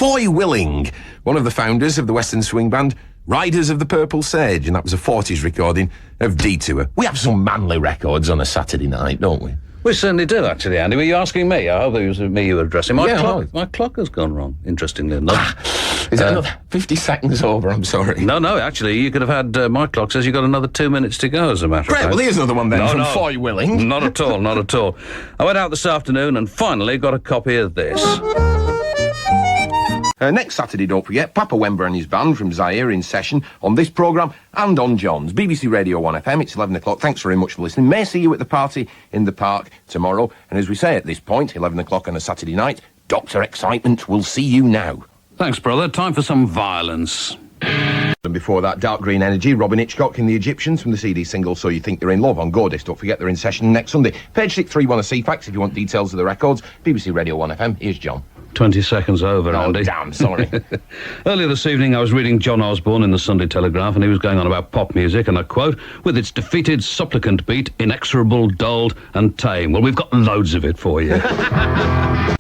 Foy Willing, one of the founders of the Western swing band Riders of the Purple Sage, and that was a 40s recording of Detour. We have some manly records on a Saturday night, don't we? We certainly do, actually, Andy. Were you asking me? I hope it was me you were addressing. My clock has gone wrong, interestingly enough. Is that another 50 seconds over? I'm sorry. No, actually, you could have had... my clock says you've got another 2 minutes to go, as a matter of fact. Well, here's another one then from Foy Willing. Not at all, not at all. I went out this afternoon and finally got a copy of this. Next Saturday, don't forget, Papa Wember and his band from Zaire in session on this programme and on John's. BBC Radio 1FM, it's 11 o'clock. Thanks very much for listening. May see you at the party in the park tomorrow. And as we say at this point, 11 o'clock on a Saturday night, Dr. Excitement will see you now. Thanks, brother. Time for some violence. And before that, Dark Green Energy, Robin Hitchcock and the Egyptians from the CD single So You Think You're in Love on Go Disc. Don't forget they're in session next Sunday. Page 631 of CFAX if you want details of the records. BBC Radio 1FM, here's John. 20 seconds over, Andy. Oh, damn, sorry. Earlier this evening, I was reading John Osborne in the Sunday Telegraph, and he was going on about pop music, and I quote, with its defeated, supplicant beat, inexorable, dulled, and tame. Well, we've got loads of it for you.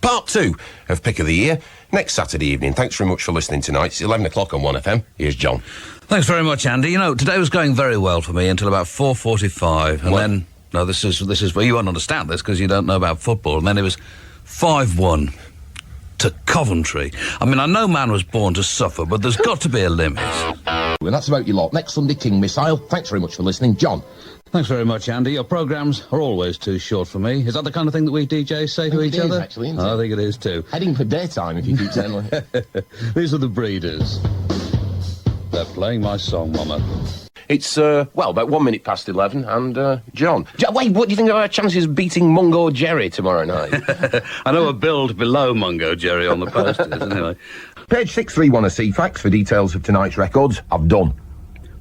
Part 2 of Pick of the Year, next Saturday evening. Thanks very much for listening tonight. It's 11 o'clock on 1FM. Here's John. Thanks very much, Andy. You know, today was going very well for me until about 4:45, and then... No, this is where you won't understand this because you don't know about football, and then it was 5-1. To Coventry. I mean, I know man was born to suffer, but there's got to be a limit. And that's about your lot. Next Sunday, King Missile. Thanks very much for listening. John. Thanks very much, Andy. Your programmes are always too short for me. Is that the kind of thing that we DJs say to each other? Actually, isn't it? I think it is too. Heading for daytime if you keep saying like. These are the Breeders. They're playing my song, Mama. It's, about 1 minute past 11, and, John. Wait, what do you think of our chances of beating Mungo Jerry tomorrow night? I know a build below Mungo Jerry on the posters, anyway. Page 631 of CFAX for details of tonight's records. I've done.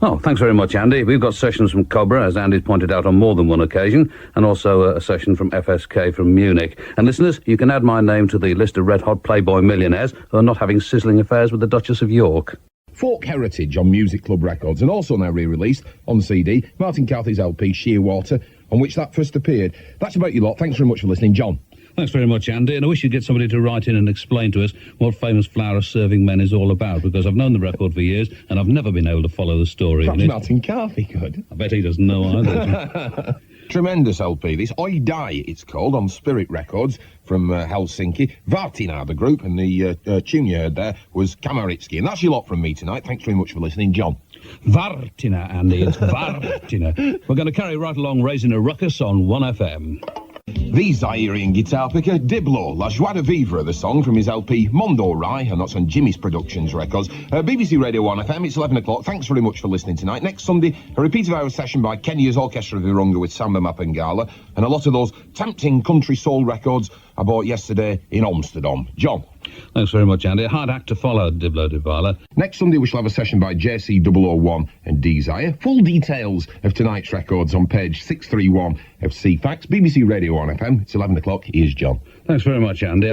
Oh, thanks very much, Andy. We've got sessions from Cobra, as Andy's pointed out on more than one occasion, and also a session from FSK from Munich. And listeners, you can add my name to the list of red-hot Playboy millionaires who are not having sizzling affairs with the Duchess of York. Folk Heritage on Music Club Records, and also now re-released on CD, Martin Carthy's LP, Shearwater, on which that first appeared. That's about you lot. Thanks very much for listening. John. Thanks very much, Andy, and I wish you'd get somebody to write in and explain to us what Famous Flower Serving Men is all about, because I've known the record for years, and I've never been able to follow the story. Perhaps Martin Carthy could. I bet he doesn't know either. Tremendous LP, this. I Die, it's called, on Spirit Records from Helsinki. Vartina, the group, and the tune you heard there was Kamaritsky. And that's your lot from me tonight. Thanks very much for listening. John. Vartina, Andy, it's Vartina. We're going to carry right along raising a ruckus on 1FM. The Zairian guitar picker, Diblo, La Joie de Vivre, the song from his LP Mondo Rai, and that's on Jimmy's Productions Records. BBC Radio 1FM, it's 11 o'clock. Thanks very much for listening tonight. Next Sunday, a repeat of our session by Kenya's Orchestra of Virunga with Samba Mapangala, and a lot of those tempting country soul records I bought yesterday in Amsterdam. John. Thanks very much, Andy. A hard act to follow, Diblo Divala. Next Sunday, we shall have a session by JC001 and Desire. Full details of tonight's records on page 631 of CFAX. BBC Radio 1FM. It's 11 o'clock. Here's John. Thanks very much, Andy.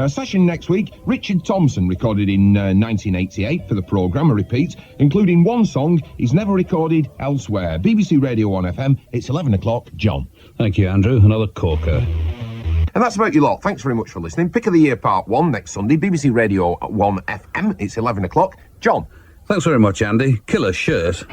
Session next week, Richard Thompson recorded in 1988 for the programme, a repeat, including one song he's never recorded elsewhere. BBC Radio 1FM. It's 11 o'clock. John. Thank you, Andrew. Another corker. And that's about you lot. Thanks very much for listening. Pick of the Year Part 1 next Sunday. BBC Radio 1 FM. It's 11 o'clock. John. Thanks very much, Andy. Killer shirt.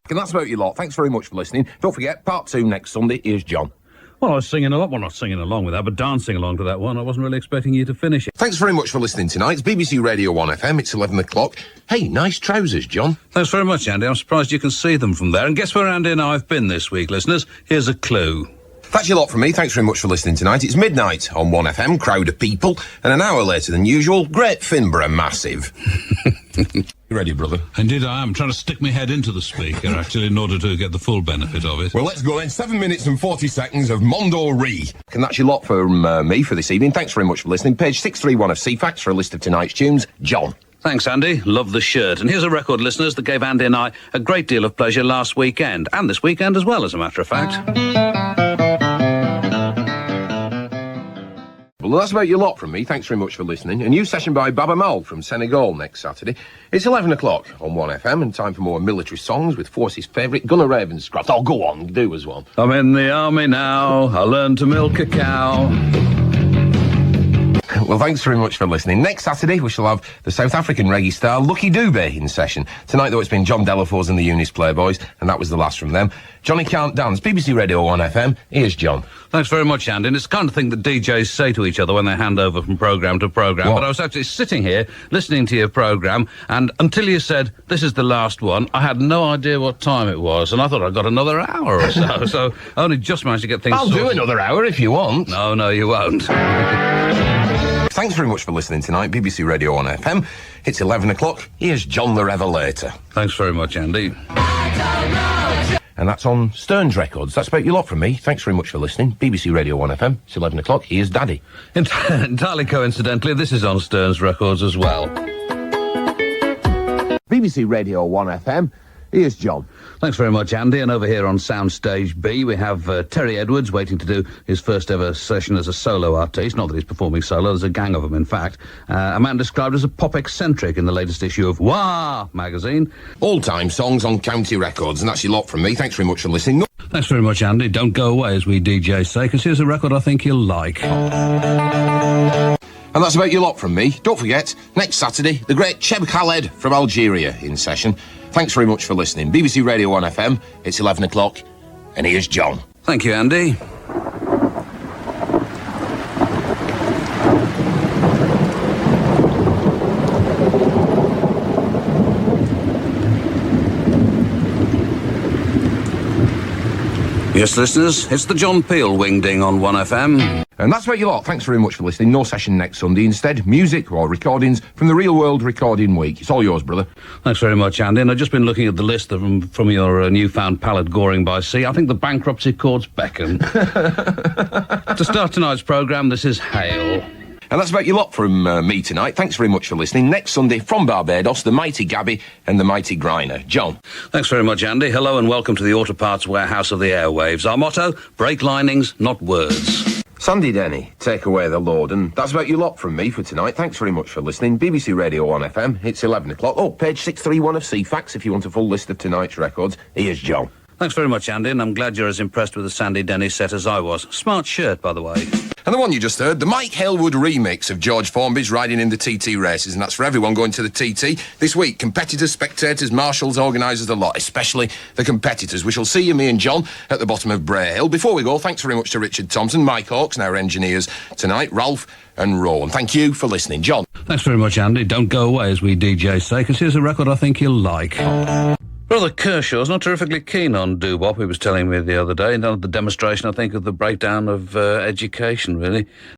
And that's about you lot. Thanks very much for listening. Don't forget, Part 2 next Sunday. Here's John. Well, I was singing along. Well, not singing along with that, but dancing along to that one. I wasn't really expecting you to finish it. Thanks very much for listening tonight. It's BBC Radio 1 FM. It's 11 o'clock. Hey, nice trousers, John. Thanks very much, Andy. I'm surprised you can see them from there. And guess where Andy and I have been this week, listeners? Here's a clue. That's your lot from me. Thanks very much for listening tonight. It's midnight on 1FM, crowd of people, and an hour later than usual, Great Finborough Massive. You ready, brother? Indeed I am. Trying to stick my head into the speaker, actually, in order to get the full benefit of it. Well, let's go then. 7 minutes and 40 seconds of Mondo Re. And that's your lot from me for this evening. Thanks very much for listening. Page 631 of CFAX for a list of tonight's tunes. John. Thanks, Andy. Love the shirt. And here's a record, listeners, that gave Andy and I a great deal of pleasure last weekend. And this weekend as well, as a matter of fact. Well, that's about your lot from me. Thanks very much for listening. A new session by Baba Mal from Senegal next Saturday. It's 11 o'clock on 1FM and time for more military songs with Force's favourite Gunnar Ravenscraft. Oh, go on, do us one. I'm in the army now. I learned to milk a cow. Well, thanks very much for listening. Next Saturday, we shall have the South African reggae star Lucky Dube in session. Tonight, though, it's been John Delafours and the Eunice Playboys, and that was the last from them. Johnny Can't Dance, BBC Radio 1 FM. Here's John. Thanks very much, Andy. And it's the kind of thing that DJs say to each other when they hand over from programme to programme. What? But I was actually sitting here, listening to your programme, and until you said, this is the last one, I had no idea what time it was, and I thought I'd got another hour or so, so I only just managed to get things I'll sorted. do another hour if you want. No, you won't. Thanks very much for listening tonight, BBC Radio 1 FM. It's 11 o'clock. Here's John the Revelator. Thanks very much, Andy. And that's on Stearns Records. That's about your lot from me. Thanks very much for listening. BBC Radio 1 FM. It's 11 o'clock. Here's Daddy. Entirely coincidentally, this is on Stearns Records as well. BBC Radio 1 FM. Here's John. Thanks very much, Andy. And over here on Soundstage B, we have Terry Edwards waiting to do his first ever session as a solo artiste. Not that he's performing solo, there's a gang of them, in fact. A man described as a pop eccentric in the latest issue of Wah magazine. All-time songs on County Records. And that's your lot from me. Thanks very much for listening. Thanks very much, Andy. Don't go away, as we DJs say, because here's a record I think you'll like. And that's about your lot from me. Don't forget, next Saturday, the great Cheb Khaled from Algeria in session. Thanks very much for listening. BBC Radio 1 FM, it's 11 o'clock, and here's John. Thank you, Andy. Yes, listeners, it's the John Peel Wingding on 1FM. And that's about your lot. Thanks very much for listening. No session next Sunday. Instead, music or recordings from the Real World Recording Week. It's all yours, brother. Thanks very much, Andy. And I've just been looking at the list from your newfound palette, Goring by Sea. I think the bankruptcy courts beckon. To start tonight's programme, this is Hail. And that's about your lot from me tonight. Thanks very much for listening. Next Sunday, from Barbados, the mighty Gabby and the mighty Griner. John. Thanks very much, Andy. Hello and welcome to the Auto Parts Warehouse of the Airwaves. Our motto, break linings, not words. Sandy Denny, take away the load. And that's about your lot from me for tonight. Thanks very much for listening. BBC Radio 1 FM. It's 11 o'clock. Oh, page 631 of CFAX if you want a full list of tonight's records. Here's John. Thanks very much, Andy, and I'm glad you're as impressed with the Sandy Denny set as I was. Smart shirt, by the way. And the one you just heard, the Mike Halewood remix of George Formby's riding in the TT races, and that's for everyone going to the TT. This week, competitors, spectators, marshals, organisers, the lot, especially the competitors. We shall see you, me and John, at the bottom of Bray Hill. Before we go, thanks very much to Richard Thompson, Mike Hawkes, and our engineers tonight, Ralph and Rowan. Thank you for listening. John. Thanks very much, Andy. Don't go away, as we DJs say, because here's a record I think you'll like. Brother Kershaw's not terrifically keen on doo-wop, he was telling me the other day. The demonstration, I think, of the breakdown of education, really.